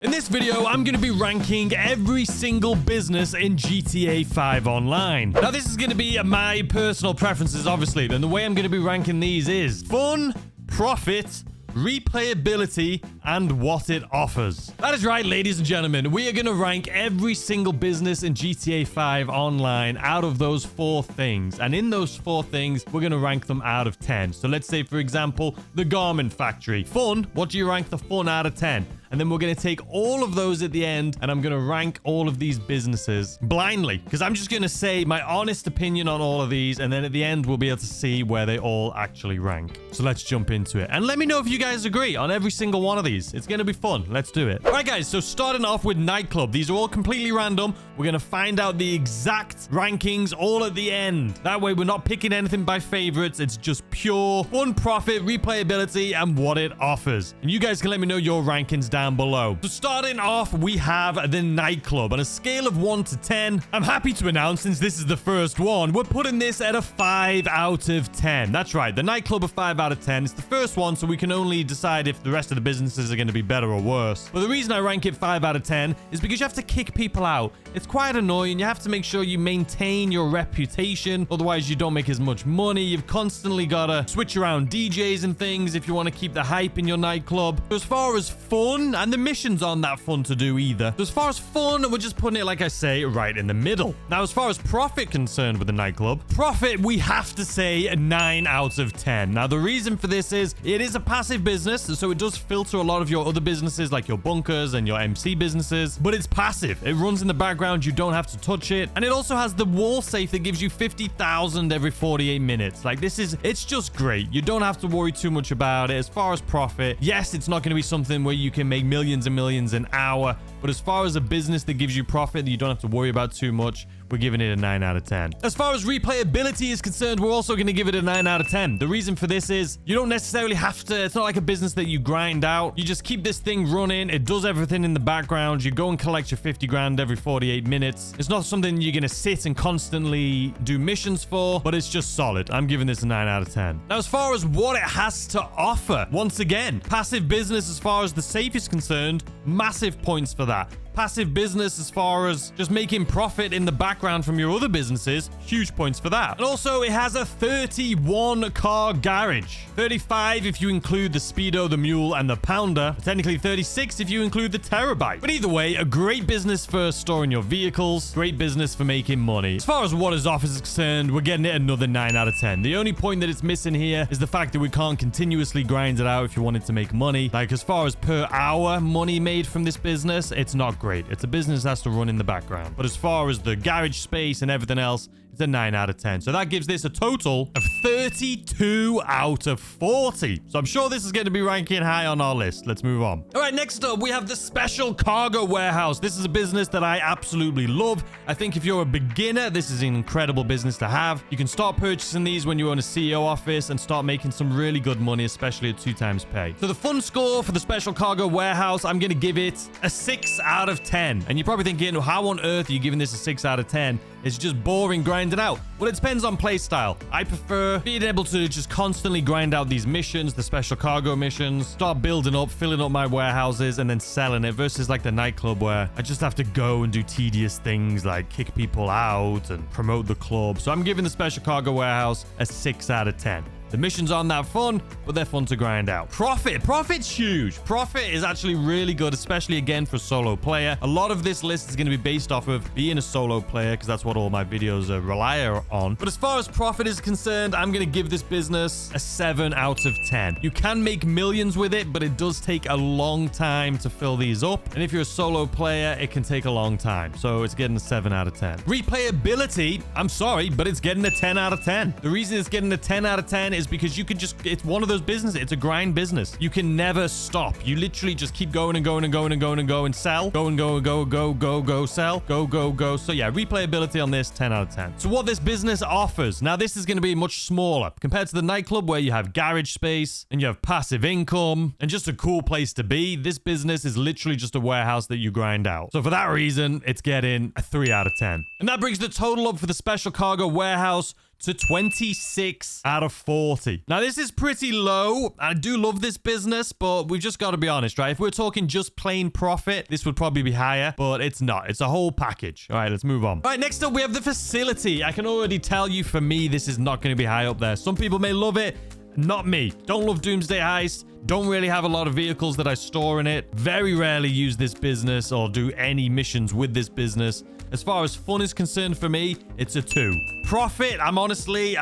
In this video, I'm going to be ranking every single business in GTA 5 Online. Now, this is going to be my personal preferences, obviously, and the way I'm going to be ranking these is fun, profit, replayability, and what it offers. That is right, ladies and gentlemen. We are going to rank every single business in GTA 5 Online out of those 4 things. And in those 4 things, we're going to rank them out of 10. So let's say, for example, the garment factory. Fun, what do you rank the fun out of 10? And then we're going to take all of those at the end, and I'm going to rank all of these businesses blindly, because I'm just going to say my honest opinion on all of these, and then at the end, we'll be able to see where they all actually rank. So let's jump into it. And let me know if you guys agree on every single one of these. It's going to be fun. Let's do it. All right, guys. So starting off with Nightclub. These are all completely random. We're going to find out the exact rankings all at the end. That way, we're not picking anything by favorites. It's just pure fun, profit, replayability, and what it offers. And you guys can let me know your rankings down below. So starting off, we have the Nightclub. On a scale of 1 to 10, I'm happy to announce, since this is the first one, we're putting this at a 5 out of 10. That's right, the Nightclub a 5 out of 10. It's the first one, so we can only decide if the rest of the businesses are going to be better or worse. But the reason I rank it 5 out of 10 is because you have to kick people out. It's quite annoying. You have to make sure you maintain your reputation, otherwise you don't make as much money. You've constantly got to switch around DJs and things if you want to keep the hype in your nightclub. As far as fun, and the missions aren't that fun to do either. So as far as fun, we're just putting it, like I say, right in the middle. Now, as far as profit concerned with the Nightclub, profit, we have to say a 9 out of 10. Now, the reason for this is it is a passive business, so it does filter a lot of your other businesses, like your bunkers and your MC businesses, but it's passive. It runs in the background. You don't have to touch it. And it also has the wall safe that gives you 50,000 every 48 minutes. Like, it's just great. You don't have to worry too much about it. As far as profit, yes, it's not going to be something where you can make millions and millions an hour, but as far as a business that gives you profit that you don't have to worry about too much, we're giving it a 9 out of 10. As far as replayability is concerned, we're also going to give it a 9 out of 10. The reason for this is you don't necessarily have to, it's not like a business that you grind out. You just keep this thing running. It does everything in the background. You go and collect your 50 grand every 48 minutes. It's not something you're going to sit and constantly do missions for, but it's just solid. I'm giving this a 9 out of 10. Now, as far as what it has to offer, once again, passive business as far as the safe is concerned, massive points for that. Passive business as far as just making profit in the background from your other businesses, huge points for that. And also, it has a 31 car garage. 35 if you include the Speedo, the Mule, and the Pounder. Technically 36 if you include the Terabyte. But either way, a great business for storing your vehicles, great business for making money. As far as what its offers is concerned, we're getting it another 9 out of 10. The only point that it's missing here is the fact that we can't continuously grind it out if you wanted to make money. Like, as far as per hour money made from this business, it's not great. It's a business that has to run in the background. But as far as the garage space and everything else, it's a 9 out of 10. So that gives this a total of 32 out of 40. So I'm sure this is going to be ranking high on our list. Let's move on. All right, next up, we have the Special Cargo Warehouse. This is a business that I absolutely love. I think if you're a beginner, this is an incredible business to have. You can start purchasing these when you own a CEO office and start making some really good money, especially at 2 times pay. So the fun score for the Special Cargo Warehouse, I'm going to give it a 6 out of 10. And you're probably thinking, how on earth are you giving this a 6 out of 10? It's just boring grinding out. Well, it depends on playstyle. I prefer being able to just constantly grind out these missions, the special cargo missions, start building up, filling up my warehouses, and then selling it, versus like the Nightclub where I just have to go and do tedious things like kick people out and promote the club. So I'm giving the Special Cargo Warehouse a 6 out of 10. The missions aren't that fun, but they're fun to grind out. Profit's huge. Profit is actually really good, especially again for a solo player. A lot of this list is going to be based off of being a solo player, because that's what all my videos rely on. But as far as profit is concerned, I'm going to give this business a 7 out of 10. You can make millions with it, but it does take a long time to fill these up. And if you're a solo player, it can take a long time. So it's getting a 7 out of 10. Replayability, I'm sorry, but it's getting a 10 out of 10. The reason it's getting a 10 out of 10 is because you can just, it's one of those businesses. It's a grind business. You can never stop. You literally just keep going and going and going and going and go and sell. Go and go and go, sell. Go. So yeah, replayability on this, 10 out of 10. So what this business offers, now this is going to be much smaller compared to the Nightclub where you have garage space and you have passive income and just a cool place to be. This business is literally just a warehouse that you grind out. So for that reason, it's getting a 3 out of 10. And that brings the total up for the Special Cargo Warehouse to 26 out of 40. Now, this is pretty low. I do love this business, but we've just got to be honest, right? If we're talking just plain profit, this would probably be higher, but it's not. It's a whole package. All right, let's move on. All right, next up, we have the facility. I can already tell you, for me, this is not going to be high up there. Some people may love it. Not me. Don't love Doomsday Heist. Don't really have a lot of vehicles that I store in it. Very rarely use this business or do any missions with this business. As far as fun is concerned, for me, it's a 2. Profit, I'm honestly,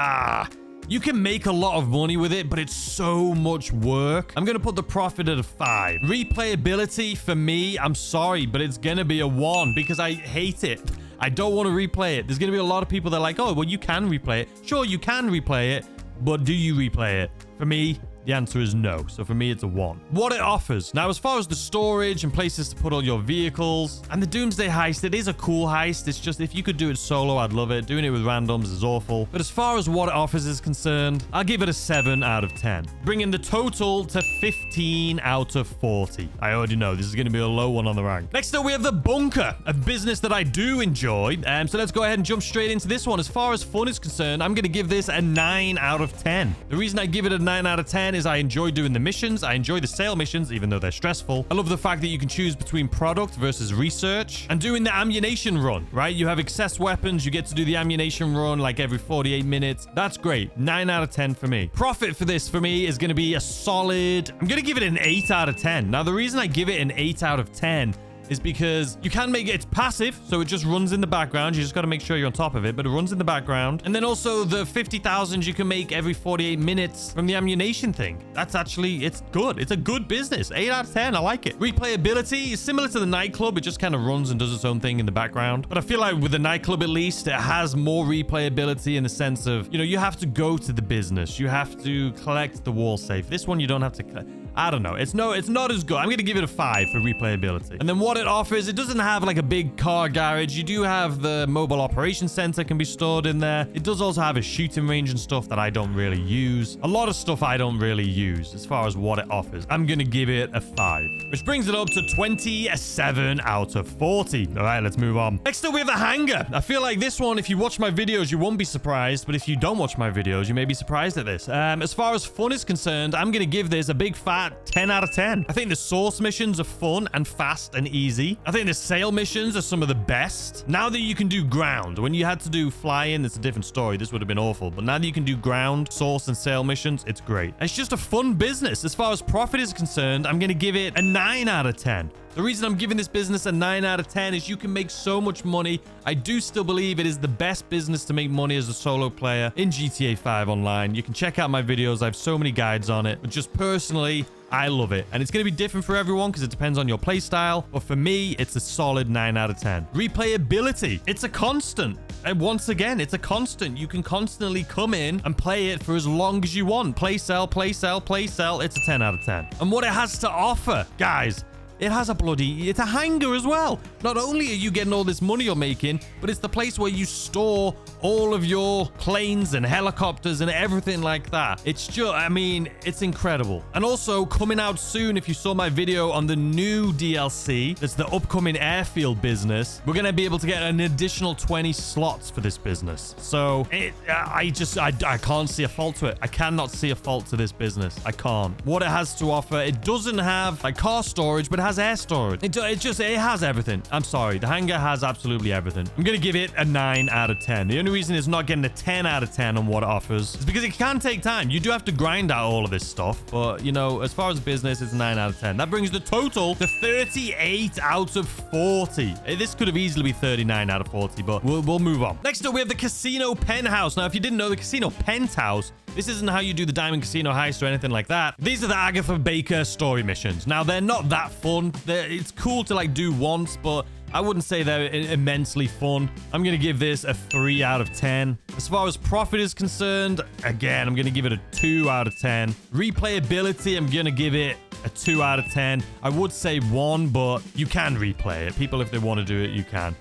you can make a lot of money with it, but it's so much work. I'm going to put the profit at a 5. Replayability, for me, I'm sorry, but it's going to be a 1 because I hate it. I don't want to replay it. There's going to be a lot of people that are like, oh, well, you can replay it. Sure, you can replay it, but do you replay it? For me, the answer is no. So for me, it's a 1. What it offers. Now, as far as the storage and places to put all your vehicles and the Doomsday Heist, it is a cool heist. It's just, if you could do it solo, I'd love it. Doing it with randoms is awful. But as far as what it offers is concerned, I'll give it a 7 out of 10. Bringing the total to 15 out of 40. I already know this is going to be a low one on the rank. Next up, we have the bunker, a business that I do enjoy. So let's go ahead and jump straight into this one. As far as fun is concerned, I'm going to give this a 9 out of 10. The reason I give it a 9 out of 10 is I enjoy doing the missions. I enjoy the sale missions, even though they're stressful. I love the fact that you can choose between product versus research and doing the ammunition run, right? You have excess weapons. You get to do the ammunition run like every 48 minutes. That's great. 9 out of 10 for me. Profit for this for me is going to be a solid, I'm going to give it an 8 out of 10. Now, the reason I give it an 8 out of 10 is because you can make it, it's passive, so it just runs in the background. You just got to make sure you're on top of it, but it runs in the background. And then also the 50,000 you can make every 48 minutes from the ammunition thing. That's actually, it's good. It's a good business. 8 out of 10. I like it. Replayability is similar to the Nightclub. It just kind of runs and does its own thing in the background. But I feel like with the Nightclub, at least, it has more replayability in the sense of, you know, you have to go to the business. You have to collect the wall safe. This one, you don't have to collect. I don't know. It's not as good. I'm going to give it a 5 for replayability. And then what it offers, it doesn't have like a big car garage. You do have the mobile operations center can be stored in there. It does also have a shooting range and stuff that I don't really use. A lot of stuff I don't really use as far as what it offers. I'm going to give it a 5, which brings it up to 27 out of 40. All right, let's move on. Next up, we have the Hangar. I feel like this one, if you watch my videos, you won't be surprised. But if you don't watch my videos, you may be surprised at this. As far as fun is concerned, I'm going to give this a big fat 10 out of 10. I think the source missions are fun and fast and easy. I think the sale missions are some of the best. Now that you can do ground, when you had to do fly-in, it's a different story. This would have been awful. But now that you can do ground, source, and sale missions, it's great. It's just a fun business. As far as profit is concerned, I'm going to give it a 9 out of 10. The reason I'm giving this business a 9 out of 10 is you can make so much money. I do still believe it is the best business to make money as a solo player in GTA 5 Online. You can check out my videos. I have so many guides on it. But just personally, I love it. And it's going to be different for everyone because it depends on your play style. But for me, it's a solid 9 out of 10. Replayability. It's a constant. And once again, it's a constant. You can constantly come in and play it for as long as you want. Play, sell, play, sell, play, sell. It's a 10 out of 10. And what it has to offer, guys, it has it's a hangar as well. Not only are you getting all this money you're making, but it's the place where you store all of your planes and helicopters and everything like that. It's just, I mean, it's incredible. And also coming out soon, if you saw my video on the new DLC, that's the upcoming airfield business, we're going to be able to get an additional 20 slots for this business. So I can't see a fault to it. I cannot see a fault to this business. I can't. What it has to offer, it doesn't have like car storage, but it has air storage. It has everything. I'm sorry. The Hangar has absolutely everything. I'm going to give it a 9 out of 10. The only reason it's not getting a 10 out of 10 on what it offers is because it can take time. You do have to grind out all of this stuff. But, you know, as far as business, it's a 9 out of 10. That brings the total to 38 out of 40. This could have easily been 39 out of 40, but we'll move on. Next up, we have the Casino Penthouse. Now, if you didn't know, the Casino Penthouse, this isn't how you do the Diamond Casino heist or anything like that. These are the Agatha Baker story missions. Now, they're not that fun. It's cool to like do once, but I wouldn't say they're immensely fun. I'm going to give this a 3 out of 10. As far as profit is concerned, again, I'm going to give it a 2 out of 10. Replayability, I'm going to give it a 2 out of 10. I would say 1, but you can replay it. People, if they want to do it, you can.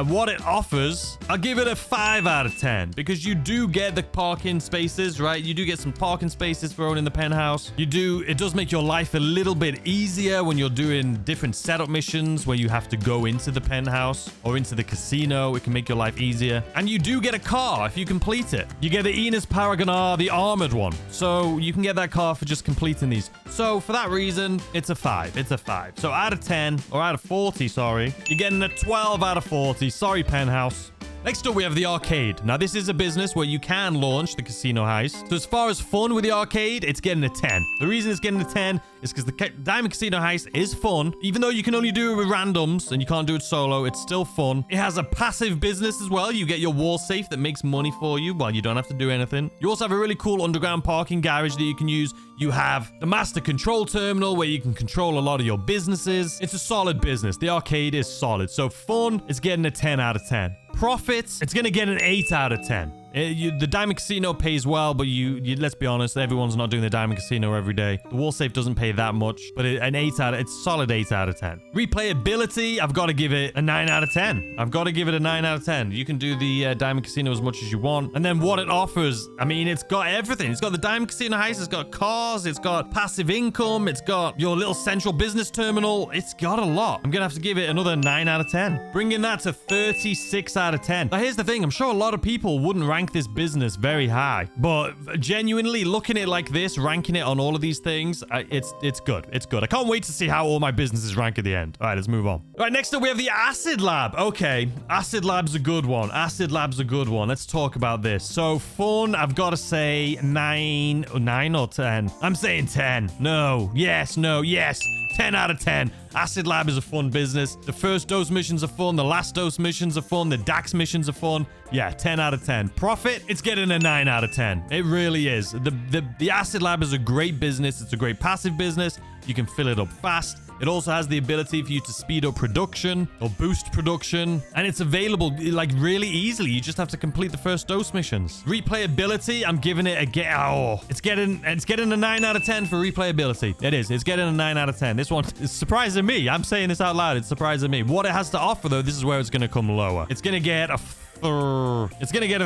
What it offers, I'll give it a 5 out of 10 because you do get the parking spaces, right? You do get some parking spaces thrown in the penthouse. It does make your life a little bit easier when you're doing different setup missions where you have to go into the penthouse or into the casino. It can make your life easier. And you do get a car if you complete it. You get the Enos Paragon R, the armored one. So you can get that car for just completing these. So for that reason, it's a 5. It's a 5. So out of 10, or out of 40, sorry, you're getting a 12 out of 40. Sorry, penthouse. Next up, we have the arcade. Now, this is a business where you can launch the casino heist. So as far as fun with the arcade, it's getting a 10. The reason it's getting a 10 is because the Diamond Casino heist is fun. Even though you can only do it with randoms and you can't do it solo, it's still fun. It has a passive business as well. You get your wall safe that makes money for you while you don't have to do anything. You also have a really cool underground parking garage that you can use. You have the master control terminal where you can control a lot of your businesses. It's a solid business. The arcade is solid. So fun, it's getting a 10 out of 10. Profits, it's going to get an 8 out of 10. The Diamond Casino pays well, but let's be honest, everyone's not doing the Diamond Casino every day. The wall safe doesn't pay that much, but it's a solid 8 out of 10. Replayability, I've got to give it a 9 out of 10. I've got to give it a 9 out of 10. You can do the Diamond Casino as much as you want. And then what it offers, I mean, it's got everything. It's got the Diamond Casino heist, it's got cars, it's got passive income, it's got your little central business terminal. It's got a lot. I'm going to have to give it another 9 out of 10. Bringing that to 36 out of 10. Now, here's the thing. I'm sure a lot of people wouldn't rank this business very high, but genuinely looking at it like this, ranking it on all of these things, it's good. It's good. I can't wait to see how all my businesses rank at the end. All right, let's move on. All right, next up we have the Acid Lab. Okay, Acid Lab's a good one. Acid Lab's a good one. Let's talk about this. So fun, I've got to say 9 or 10. I'm saying 10. No. Yes. No. Yes. 10 out of 10. Acid Lab is a fun business. The first dose missions are fun. The last dose missions are fun. The DAX missions are fun. Yeah, 10 out of 10. Profit, it's getting a 9 out of 10. It really is. The Acid Lab is a great business. It's a great passive business. You can fill it up fast. It also has the ability for you to speed up production or boost production. And it's available like really easily. You just have to complete the first dose missions. Replayability, I'm giving it it's getting a 9 out of 10 for replayability. It is. It's getting a 9 out of 10. This one is surprising me. I'm saying this out loud. It's surprising me. What it has to offer, though, this is where it's going to come lower. It's going to get a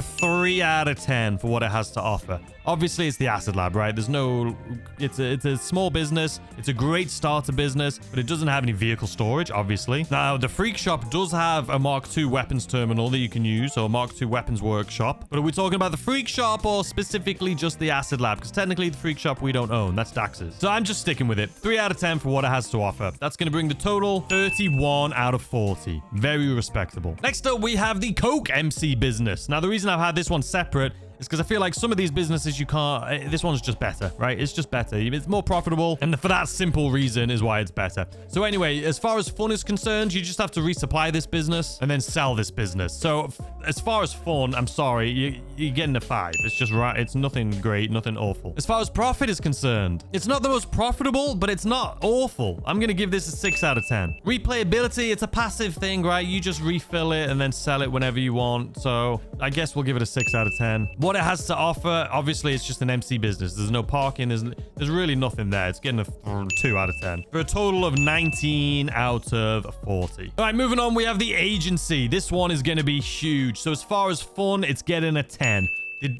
3 out of 10 for what it has to offer. Obviously, it's the Acid Lab, right? It's a small business. It's a great starter business, but it doesn't have any vehicle storage, obviously. Now, the Freak Shop does have a Mark II weapons terminal that you can use, or Mark II weapons workshop. But are we talking about the Freak Shop or specifically just the Acid Lab? Because technically, the Freak Shop we don't own. That's Dax's. So I'm just sticking with it. 3 out of 10 for what it has to offer. That's going to bring the total 31 out of 40. Very respectable. Next up, we have the Coke MC business. Now, the reason I've had this one separate is because I feel like some of these businesses you can't... This one's just better, right? It's just better. It's more profitable, and for that simple reason is why it's better. So anyway, as far as fun is concerned, you just have to resupply this business and then sell this business. So as far as fun, I'm sorry, you're getting a 5. It's just right. It's nothing great, nothing awful. As far as profit is concerned, it's not the most profitable, but it's not awful. I'm going to give this a 6 out of 10. Replayability, it's a passive thing, right? You just refill it and then sell it whenever you want. So I guess we'll give it a 6 out of 10. What it has to offer, obviously, it's just an MC business. There's no parking. There's really nothing there. It's getting a 2 out of 10 for a total of 19 out of 40. All right, moving on, we have the agency. This one is going to be huge. So as far as fun, it's getting a 10.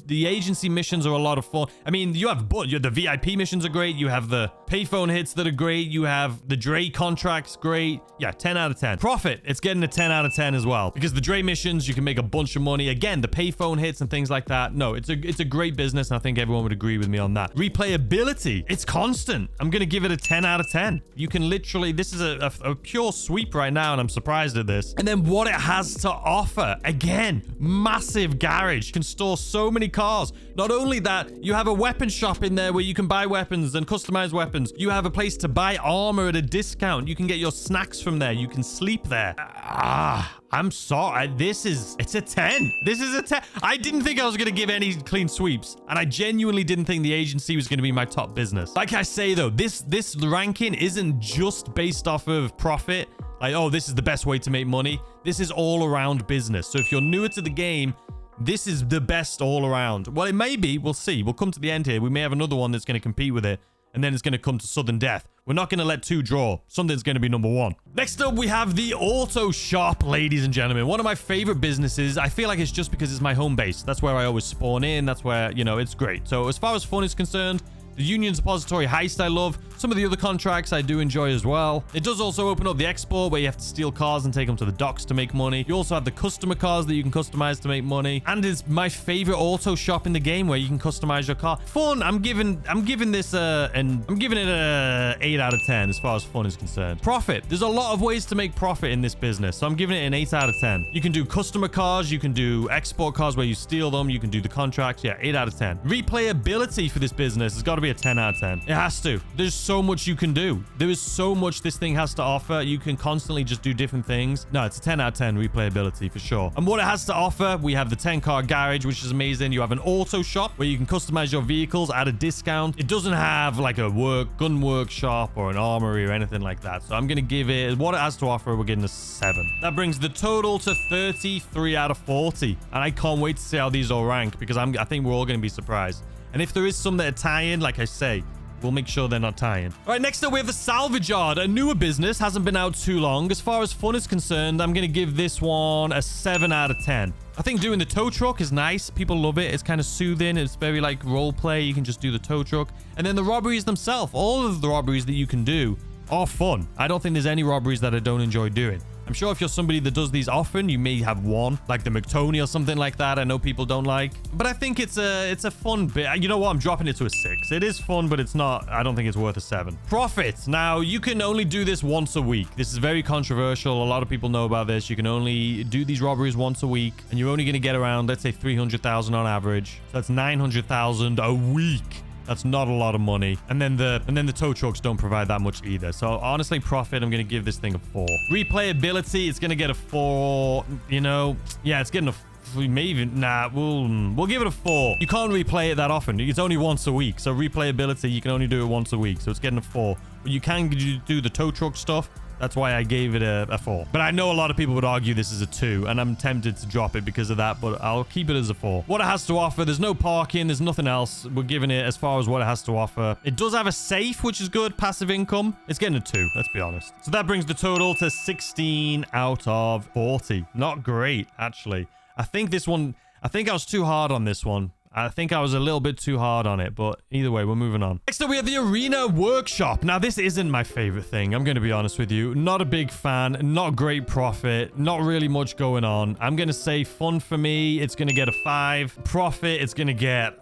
The agency missions are a lot of fun. I mean, the VIP missions are great. You have the payphone hits that are great. You have the Dre contracts, great. Yeah, 10 out of 10. Profit, it's getting a 10 out of 10 as well. Because the Dre missions, you can make a bunch of money. Again, the payphone hits and things like that. No, it's a great business, and I think everyone would agree with me on that. Replayability, it's constant. I'm going to give it a 10 out of 10. You can literally, this is a pure sweep right now, and I'm surprised at this. And then what it has to offer, again, massive garage. You can store so many cars. Not only that, you have a weapon shop in there where you can buy weapons and customize weapons. You have a place to buy armor at a discount. You can get your snacks from there. You can sleep there. I'm sorry. It's a 10. This is a 10. I didn't think I was going to give any clean sweeps, and I genuinely didn't think the agency was going to be my top business. Like I say, though, this ranking isn't just based off of profit. Like, oh, this is the best way to make money. This is all around business. So if you're newer to the game, this is the best all around. Well, it may be. We'll see. We'll come to the end here. We may have another one that's going to compete with it, and then it's going to come to sudden death. We're not going to let 2 draw. Something's going to be number 1. Next up, we have the auto shop, ladies and gentlemen. One of my favorite businesses. I feel like it's just because it's my home base. That's where I always spawn in. That's where, it's great. So as far as fun is concerned, The Union Depository Heist I love. Some of the other contracts I do enjoy as well. It does also open up the export where you have to steal cars and take them to the docks to make money. You also have the customer cars that you can customize to make money. And it's my favorite auto shop in the game where you can customize your car. Fun. I'm giving this I'm giving it a 8 out of 10 as far as fun is concerned. Profit. There's a lot of ways to make profit in this business. So I'm giving it an 8 out of 10. You can do customer cars. You can do export cars where you steal them. You can do the contracts. Yeah, 8 out of 10. Replayability for this business has got to be a 10 out of 10. It has to. There's so much you can do. There is so much this thing has to offer. You can constantly just do different things. No, it's a 10 out of 10 replayability for sure. And what it has to offer, we have the 10-car garage, which is amazing. You have an auto shop where you can customize your vehicles at a discount. It doesn't have like a gun workshop or an armory or anything like that. So I'm going to give it, what it has to offer, we're getting a 7. That brings the total to 33 out of 40. And I can't wait to see how these all rank because I think we're all going to be surprised. And if there is some that are tie-in, like I say, we'll make sure they're not tying. All right, next up, we have the Salvage Yard, a newer business. Hasn't been out too long. As far as fun is concerned, I'm going to give this one a 7 out of 10. I think doing the tow truck is nice. People love it. It's kind of soothing. It's very like role play. You can just do the tow truck. And then the robberies themselves, all of the robberies that you can do are fun. I don't think there's any robberies that I don't enjoy doing. I'm sure if you're somebody that does these often, you may have one, like the McTony or something like that. I know people don't like, but I think it's a fun bit. You know what? I'm dropping it to a 6. It is fun, but it's not. I don't think it's worth a 7. Profit. Now, you can only do this once a week. This is very controversial. A lot of people know about this. You can only do these robberies once a week, and you're only going to get around, let's say, 300,000 on average. So that's 900,000 a week. That's not a lot of money. And then the tow trucks don't provide that much either. So honestly, profit, I'm going to give this thing a 4. Replayability, it's going to get a 4. You know, yeah, it's getting a maybe we'll give it a 4. You can't replay it that often. It's only once a week. So replayability, you can only do it once a week. So it's getting a 4. But you can do the tow truck stuff. That's why I gave it a 4. But I know a lot of people would argue this is a 2, and I'm tempted to drop it because of that, but I'll keep it as a 4. What it has to offer, there's no parking, there's nothing else. We're giving it as far as what it has to offer. It does have a safe, which is good, passive income. It's getting a 2, let's be honest. So that brings the total to 16 out of 40. Not great, actually. I think I was too hard on this one. I think I was a little bit too hard on it, but either way, we're moving on. Next up, we have the Arena Workshop. Now, this isn't my favorite thing. I'm going to be honest with you. Not a big fan. Not great profit. Not really much going on. I'm going to say fun for me. It's going to get a 5. Profit, it's going to get...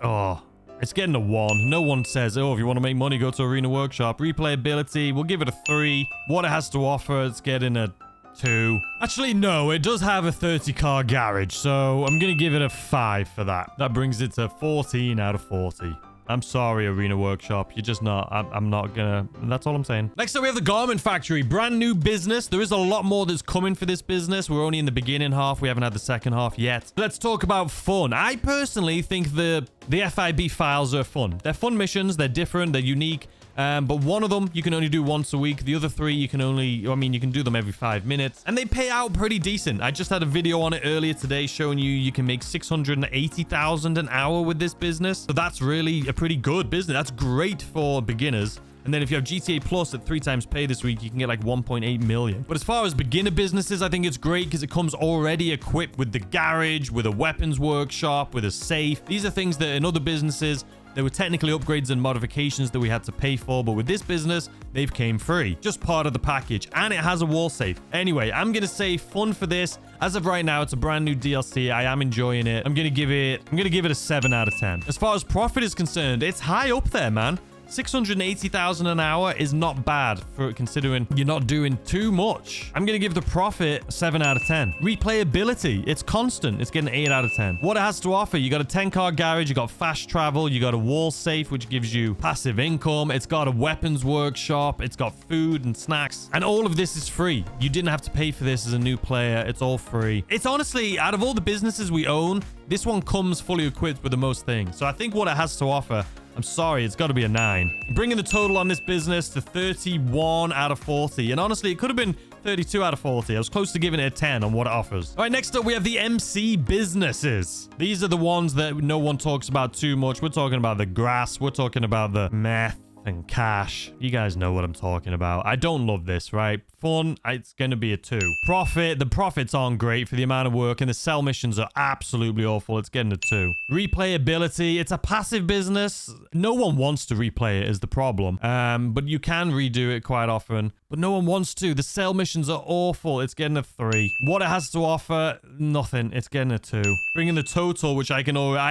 it's getting a 1. No one says, oh, if you want to make money, go to Arena Workshop. Replayability, we'll give it a 3. What it has to offer, it's getting a 2. Actually, no, it does have a 30-car garage, so I'm going to give it a 5 for that. That brings it to 14 out of 40. I'm sorry, Arena Workshop. You're just not. I'm not gonna. That's all I'm saying. Next up, we have the Garment Factory. Brand new business. There is a lot more that's coming for this business. We're only in the beginning half. We haven't had the second half yet. Let's talk about fun. I personally think the FIB files are fun. They're fun missions. They're different. They're unique. But one of them you can only do once a week. The other 3 you can you can do them every 5 minutes. And they pay out pretty decent. I just had a video on it earlier today showing you can make 680,000 an hour with this business. So that's really a pretty good business. That's great for beginners. And then if you have GTA Plus at 3 times pay this week, you can get like 1.8 million. But as far as beginner businesses, I think it's great because it comes already equipped with the garage, with a weapons workshop, with a safe. These are things that in other businesses, there were technically upgrades and modifications that we had to pay for, but with this business, they've came free. Just part of the package, and it has a wall safe. Anyway, I'm going to say fun for this. As of right now, it's a brand new DLC. I am enjoying it. I'm going to give it a 7 out of 10. As far as profit is concerned, it's high up there, man. 680,000 an hour is not bad for considering you're not doing too much. I'm going to give the profit 7 out of 10. Replayability, it's constant. It's getting 8 out of 10. What it has to offer, you got a 10-car garage, you got fast travel, you got a wall safe, which gives you passive income. It's got a weapons workshop. It's got food and snacks. And all of this is free. You didn't have to pay for this as a new player. It's all free. It's honestly, out of all the businesses we own, this one comes fully equipped with the most things. So I think what it has to offer, I'm sorry, it's got to be a 9. Bringing the total on this business to 31 out of 40. And honestly, it could have been 32 out of 40. I was close to giving it a 10 on what it offers. All right, next up, we have the MC businesses. These are the ones that no one talks about too much. We're talking about the grass. We're talking about the meth and cash. You guys know what I'm talking about. I don't love this, right? Fun, it's going to be a 2. Profit, the profits aren't great for the amount of work, and the sell missions are absolutely awful. It's getting a 2. Replayability, it's a passive business. No one wants to replay it is the problem. But you can redo it quite often, but no one wants to. The sell missions are awful. It's getting a 3. What it has to offer, nothing. It's getting a 2. Bringing the total, which I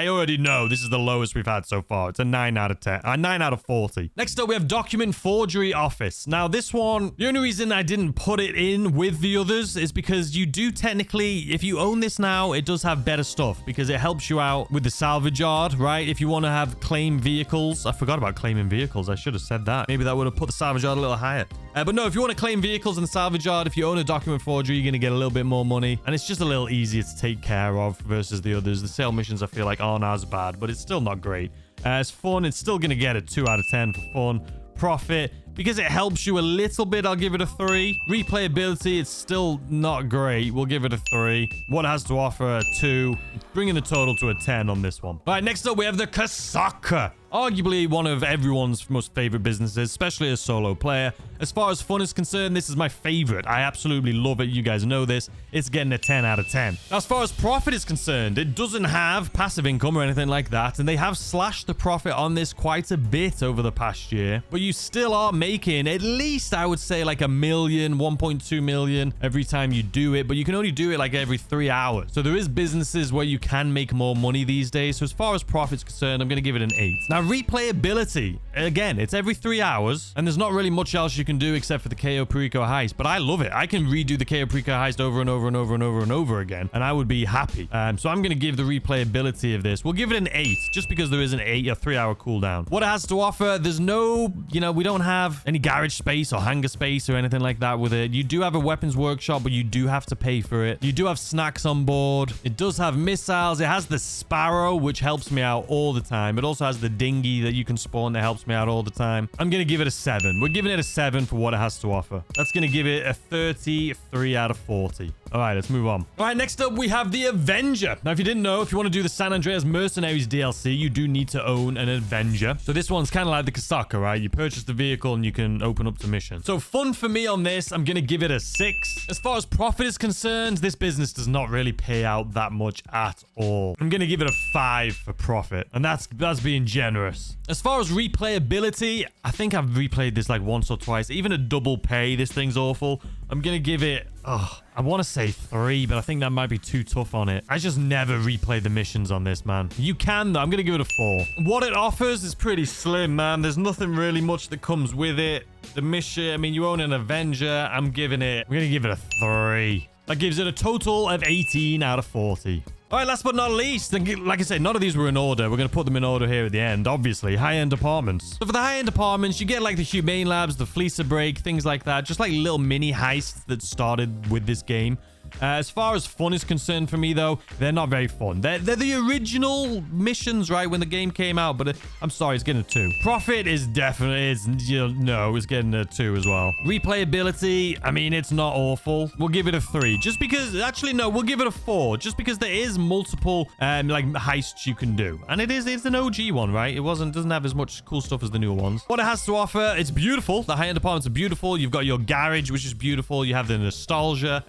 already know this is the lowest we've had so far. It's a 9 out of 10. 9 out of 40. Next up, we have document forgery office. Now, this one, the only reason I didn't put it in with the others is because you do technically, if you own this now, it does have better stuff because it helps you out with the salvage yard, right? If you want to have claim vehicles. I forgot about claiming vehicles. I should have said that. Maybe that would have put the salvage yard a little higher. But no, if you want to claim vehicles in the salvage yard, if you own a document forgery, you're going to get a little bit more money. And it's just a little easier to take care of versus the others. The sale missions, I feel like, aren't as bad, but it's still not great. It's fun. It's still going to get a 2 out of 10 for fun. Profit, because it helps you a little bit, I'll give it a 3. Replayability, it's still not great. We'll give it a 3. What it has to offer, a 2. Bringing the total to a 10 on this one. All right, next up, we have the Kosatka. Arguably one of everyone's most favorite businesses, especially a solo player. As far as fun is concerned, this is my favorite. I absolutely love it. You guys know this. It's getting a 10 out of 10. As far as profit is concerned, it doesn't have passive income or anything like that. And they have slashed the profit on this quite a bit over the past year. But you still are making at least, I would say, like $1 million, 1.2 million every time you do it. But you can only do it like every 3 hours. So there is businesses where you can make more money these days. So as far as profit's concerned, I'm going to give it an 8. Now, replayability, again, it's every 3 hours, and there's not really much else you can do except for the KO Perico heist, but I love it. I can redo the KO Perico heist over and over and over and over and over again, and I would be happy. So I'm going to give the replayability of this. We'll give it an 8, just because there is a 3-hour cooldown. What it has to offer, there's no, we don't have any garage space or hangar space or anything like that with it. You do have a weapons workshop, but you do have to pay for it. You do have snacks on board. It does have missiles. It has the Sparrow, which helps me out all the time. It also has the dinghy that you can spawn that helps me out all the time. I'm going to give it a 7. We're giving it a 7 for what it has to offer. That's going to give it a 33 out of 40. All right, let's move on. All right, next up, we have the Avenger. Now, if you didn't know, if you want to do the San Andreas Mercenaries DLC, you do need to own an Avenger. So this one's kind of like the Kosatka, right? You purchase the vehicle and you can open up to mission. So fun for me on this, I'm going to give it a 6. As far as profit is concerned, this business does not really pay out that much at all. I'm going to give it a 5 for profit. And that's being generous. As far as replayability, I think I've replayed this like once or twice. Even a double pay, this thing's awful. I'm going to give it, I want to say 3, but I think that might be too tough on it. I just never replay the missions on this, man. You can, though. I'm going to give it a 4. What it offers is pretty slim, man. There's nothing really much that comes with it. The mission, I mean, you own an Avenger. I'm going to give it a 3. That gives it a total of 18 out of 40. All right, last but not least, and like I said, none of these were in order. We're going to put them in order here at the end, obviously. High-end apartments. So for the high-end apartments, you get like the Humane Labs, the Fleecer Break, things like that. Just like little mini heists that started with this game. As far as fun is concerned for me, though, they're not very fun. They're the original missions, right, when the game came out, but I'm sorry, it's getting a 2. Profit is definitely, it's getting a 2 as well. Replayability, I mean, it's not awful. We'll give it a 3. Just because, actually, no, we'll give it a 4. Just because there is multiple, like, heists you can do. And it's an OG one, right? It doesn't have as much cool stuff as the newer ones. What it has to offer, it's beautiful. The high-end apartments are beautiful. You've got your garage, which is beautiful. You have the nostalgia.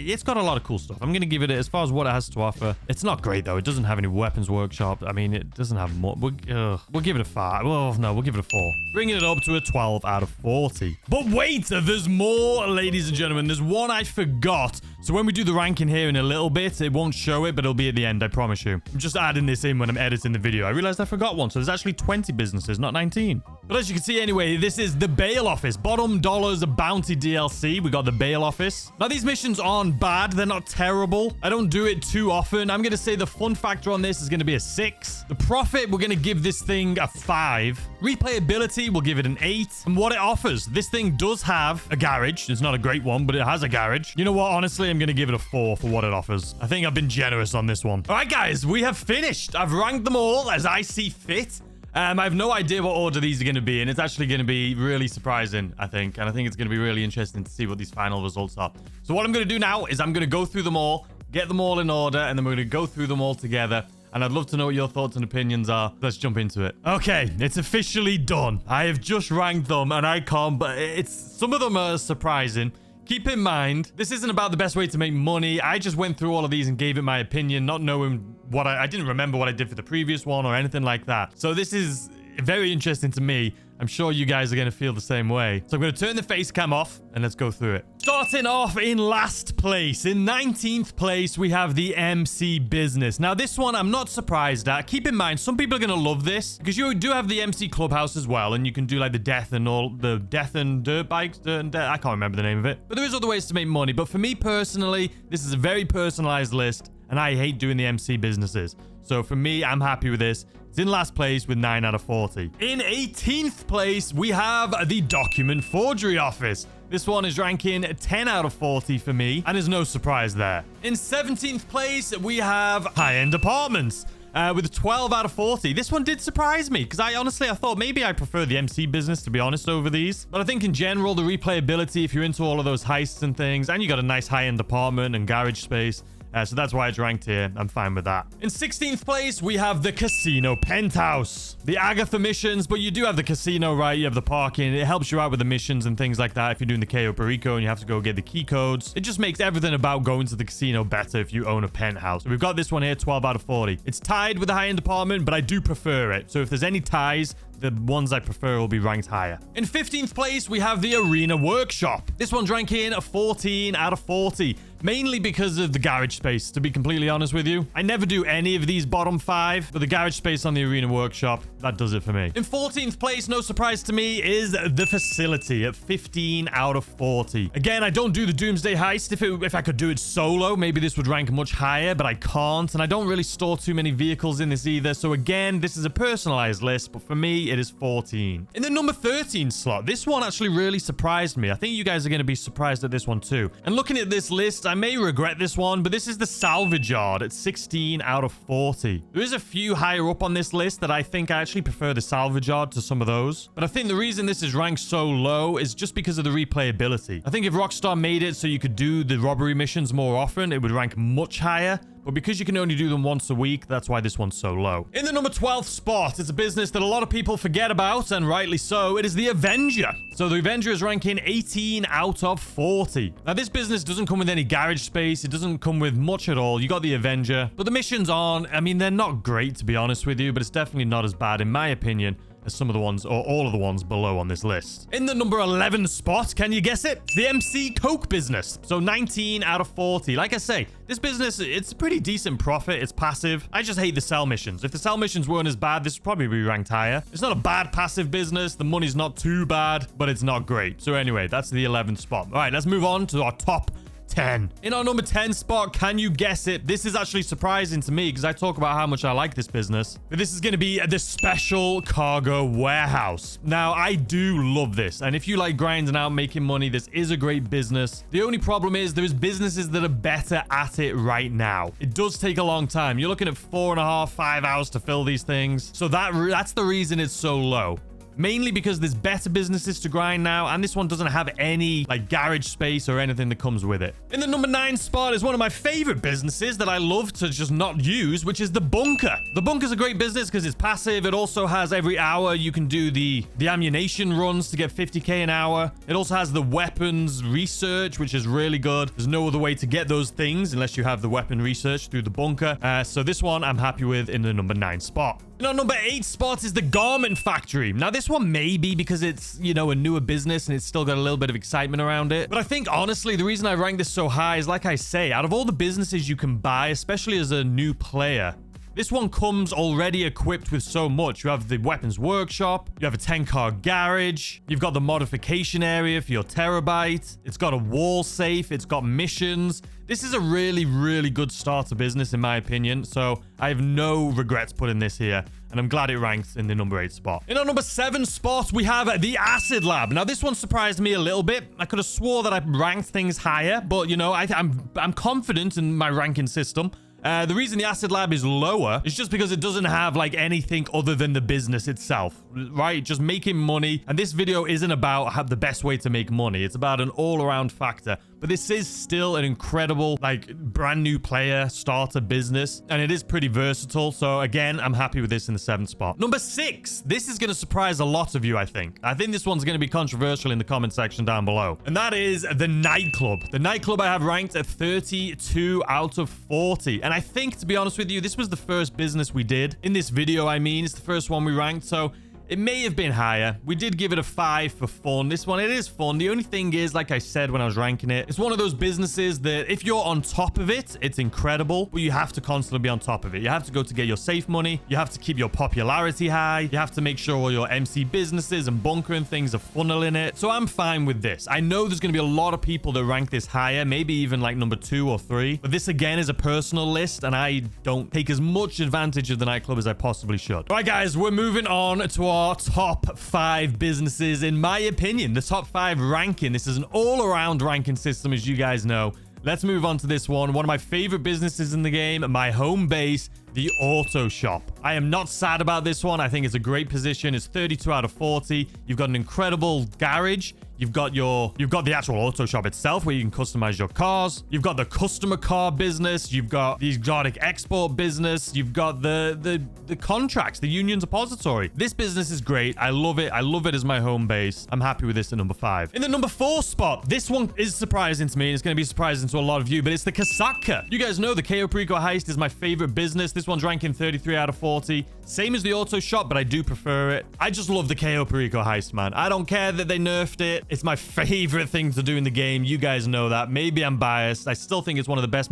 It's got a lot of cool stuff. I'm going to give it, as far as what it has to offer, it's not great, though. It doesn't have any weapons workshop. I mean, it doesn't have more. We'll give it a 5. Well, no, we'll give it a 4. Bringing it up to a 12 out of 40. But wait, there's more, ladies and gentlemen. There's one I forgot. So when we do the ranking here in a little bit, it won't show it, but it'll be at the end, I promise you. I'm just adding this in when I'm editing the video. I realized I forgot one. So there's actually 20 businesses, not 19. But as you can see anyway, this is the bail office. Bottom dollars bounty DLC. We got the bail office. Now, these missions aren't bad. They're not terrible. I don't do it too often. I'm going to say the fun factor on this is going to be a 6. The profit, we're going to give this thing a 5. Replayability, we'll give it an 8. And what it offers, this thing does have a garage. It's not a great one, but it has a garage. You know what? Honestly, I'm going to give it a 4 for what it offers. I think I've been generous on this one. All right, guys, we have finished. I've ranked them all as I see fit. I have no idea what order these are going to be, and it's actually going to be really surprising, I think. And I think it's going to be really interesting to see what these final results are. So what I'm going to do now is I'm going to go through them all, get them all in order, and then we're going to go through them all together. and I'd love to know what your thoughts and opinions are. Let's jump into it. Okay, it's officially done. I have just ranked them, and I can't, but some of them are surprising. Keep in mind, this isn't about the best way to make money. I just went through all of these and gave it my opinion, not knowing what I didn't remember what I did for the previous one or anything like that. So this is very interesting to me. I'm sure you guys are going to feel the same way. So I'm going to turn the face cam off and let's go through it. Starting off in last place. In 19th place, we have the MC business. Now, this one I'm not surprised at. Keep in mind, some people are going to love this because you do have the MC Clubhouse as well. And you can do like the death and dirt bikes. I can't remember the name of it. But there is other ways to make money. But for me personally, this is a very personalized list. And I hate doing the MC businesses. So for me, I'm happy with this. It's in last place with 9 out of 40. In 18th place, we have the document forgery office. This one is ranking 10 out of 40 for me, and there's no surprise there. In 17th place, we have high-end apartments. With 12 out of 40. This one did surprise me because I thought maybe I prefer the MC business, to be honest, over these. But I think in general, the replayability, if you're into all of those heists and things, and you got a nice high-end apartment and garage space, so that's why it's ranked here. I'm fine with that. In 16th place, we have the casino penthouse. The Agatha missions, but you do have the casino, right? You have the parking. It helps you out with the missions and things like that. If you're doing the KO Perico and you have to go get the key codes, it just makes everything about going to the casino better if you own a penthouse. So we've got this one here, 12 out of 40. It's tied with the high-end apartment, but I do prefer it. So if there's any ties, the ones I prefer will be ranked higher. In 15th place, we have the Arena Workshop. This one's ranking 14 out of 40. Mainly because of the garage space, to be completely honest with you. I never do any of these bottom 5, but the garage space on the Arena Workshop, that does it for me. In 14th place, no surprise to me, is the facility at 15 out of 40. Again, I don't do the Doomsday Heist. If I could do it solo, maybe this would rank much higher, but I can't. And I don't really store too many vehicles in this either. So again, this is a personalized list, but for me, it is 14. In the number 13 slot, this one actually really surprised me. I think you guys are going to be surprised at this one too. And looking at this list, I may regret this one, but this is the Salvage yard at 16 out of 40. There is a few higher up on this list that I think I actually prefer the Salvage yard to some of those. But I think the reason this is ranked so low is just because of the replayability. I think if Rockstar made it so you could do the robbery missions more often, it would rank much higher. But because you can only do them once a week, that's why this one's so low. In the number 12th spot, it's a business that a lot of people forget about, and rightly so. It is the Avenger. So the Avenger is ranking 18 out of 40. Now, this business doesn't come with any garage space. It doesn't come with much at all. You got the Avenger, but the missions aren't, I mean, they're not great, to be honest with you, but it's definitely not as bad, in my opinion, as some of the ones, or all of the ones below on this list. In the number 11 spot, can you guess it? The MC Coke business. So 19 out of 40. Like I say, this business, it's a pretty decent profit. It's passive. I just hate the sell missions. If the sell missions weren't as bad, this would probably be ranked higher. It's not a bad passive business. The money's not too bad, but it's not great. So anyway, that's the 11th spot. All right, let's move on to our top 10. In our number 10 spot, can you guess it? This is actually surprising to me because I talk about how much I like this business. But this is going to be the Special Cargo Warehouse. Now, I do love this. And if you like grinding out, making money, this is a great business. The only problem is there's businesses that are better at it right now. It does take a long time. You're looking at 4.5, 5 hours to fill these things. So that's the reason it's so low. Mainly because there's better businesses to grind now, and this one doesn't have any like garage space or anything that comes with it. In the number 9 spot is one of my favorite businesses that I love to just not use, which is the Bunker. The Bunker's a great business because it's passive. It also has every hour you can do the ammunition runs to get 50k an hour. It also has the weapons research, which is really good. There's no other way to get those things unless you have the weapon research through the Bunker. So this one I'm happy with in the number 9 spot. In our number 8 spot is the Garment Factory. Now, this one may be because it's, you know, a newer business and it's still got a little bit of excitement around it. But I think, honestly, the reason I rank this so high is, like I say, out of all the businesses you can buy, especially as a new player, this one comes already equipped with so much. You have the weapons workshop, you have a 10-car garage, you've got the modification area for your terabyte, it's got a wall safe, it's got missions. This is a really, really good starter business, in my opinion. So I have no regrets putting this here. And I'm glad it ranks in the number 8 spot. In our number 7 spot, we have the Acid Lab. Now, this one surprised me a little bit. I could have swore that I ranked things higher. But, you know, I'm confident in my ranking system. The reason the Acid Lab is lower is just because it doesn't have like anything other than the business itself, right? Just making money. And this video isn't about the best way to make money. It's about an all-around factor. but this is still an incredible, like, brand new player starter business, and it is pretty versatile. So again, I'm happy with this in the 7th spot. Number 6. This is going to surprise a lot of you, I think. I think this one's going to be controversial in the comment section down below, and that is the Nightclub. The Nightclub I have ranked at 32 out of 40, and I think, to be honest with you, this was the first business we did in this video. I mean, it's the first one we ranked, so it may have been higher. We did give it a 5 for fun. This one, it is fun. The only thing is, like I said when I was ranking it, it's one of those businesses that if you're on top of it, it's incredible, but you have to constantly be on top of it. You have to go to get your safe money. You have to keep your popularity high. You have to make sure all your MC businesses and bunker and things are funneling it. So I'm fine with this. I know there's going to be a lot of people that rank this higher, maybe even like number 2 or 3. But this, again, is a personal list, and I don't take as much advantage of the Nightclub as I possibly should. All right, guys, we're moving on to our top 5 businesses. In my opinion, the top 5 ranking. This is an all-around ranking system, as you guys know. Let's move on to this one. One of my favorite businesses in the game, my home base, the auto shop. I am not sad about this one. I think it's a great position. It's 32 out of 40. You've got an incredible garage. You've got the actual auto shop itself where you can customize your cars. You've got the customer car business. You've got the exotic export business. You've got the contracts, the union depository. This business is great. I love it. I love it as my home base. I'm happy with this at number 5. In the number 4 spot, this one is surprising to me. It's going to be surprising to a lot of you, but it's the Kosatka. You guys know the Cayo Perico heist is my favorite business. This one's ranking 33 out of 40. Same as the auto shop, but I do prefer it. I just love the Cayo Perico heist, man. I don't care that they nerfed it. It's my favorite thing to do in the game. You guys know that. Maybe I'm biased. I still think it's one of the best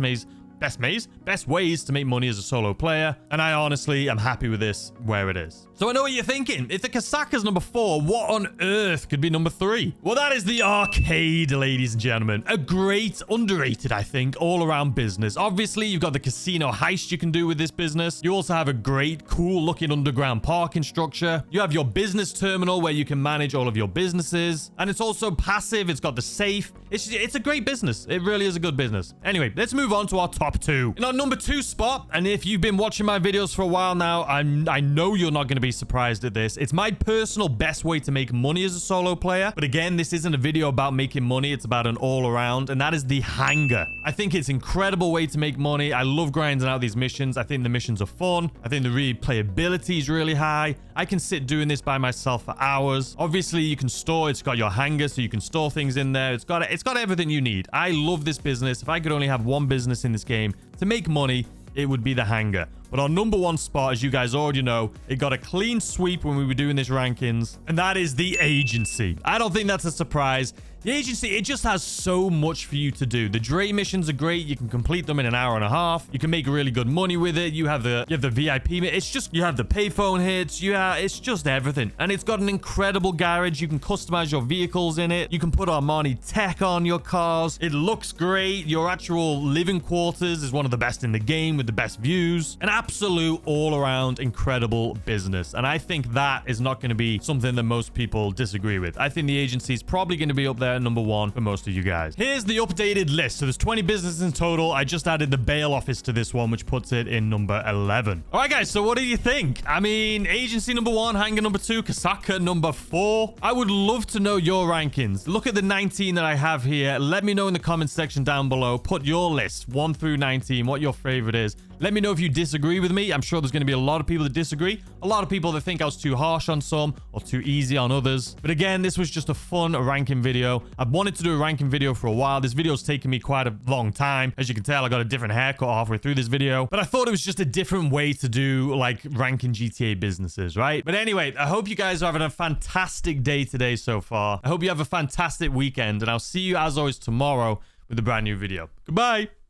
ways to make money as a solo player, and I honestly am happy with this where it is. So I know what you're thinking. If the Kosatka's number 4, what on earth could be number 3? Well, that is the arcade, ladies and gentlemen. A great, underrated, I think, all-around business. Obviously, you've got the casino heist you can do with this business. You also have a great, cool-looking underground parking structure. You have your business terminal where you can manage all of your businesses, and it's also passive. It's got the safe. It's a great business. It really is a good business. Anyway, let's move on to our top 2. In our number 2 spot, and if you've been watching my videos for a while now, I know you're not going to be surprised at this. It's my personal best way to make money as a solo player. But again, this isn't a video about making money. It's about an all-around, and that is the Hangar. I think it's an incredible way to make money. I love grinding out these missions. I think the missions are fun. I think the replayability is really high. I can sit doing this by myself for hours. Obviously, you can store. It's got your Hangar, so you can store things in there. It's got everything you need. I love this business. If I could only have one business in this game to make money, it would be the Hangar. But our number 1 spot, as you guys already know, it got a clean sweep when we were doing this rankings, and that is the Agency. I don't think that's a surprise. The Agency, it just has so much for you to do. The Dre missions are great. You can complete them in an hour and a half. You can make really good money with it. You have the VIP. It's just, you have the payphone hits. It's just everything. And it's got an incredible garage. You can customize your vehicles in it. You can put Armani tech on your cars. It looks great. Your actual living quarters is one of the best in the game with the best views. An absolute all-around incredible business. And I think that is not going to be something that most people disagree with. I think the Agency is probably going to be up there number 1 for most of you guys. Here's the updated list. So there's 20 businesses in total. I just added the bail office to this one, which puts it in number 11. All right, guys. So what do you think? I mean, Agency number 1, Hangar number 2, Kosatka number 4. I would love to know your rankings. Look at the 19 that I have here. Let me know in the comments section down below. Put your list 1 through 19, what your favorite is. Let me know if you disagree with me. I'm sure there's going to be a lot of people that disagree. A lot of people that think I was too harsh on some or too easy on others. But again, this was just a fun ranking video. I've wanted to do a ranking video for a while. This video's taken me quite a long time. As you can tell, I got a different haircut halfway through this video. But I thought it was just a different way to do like ranking GTA businesses, right? But anyway, I hope you guys are having a fantastic day today so far. I hope you have a fantastic weekend. And I'll see you as always tomorrow with a brand new video. Goodbye.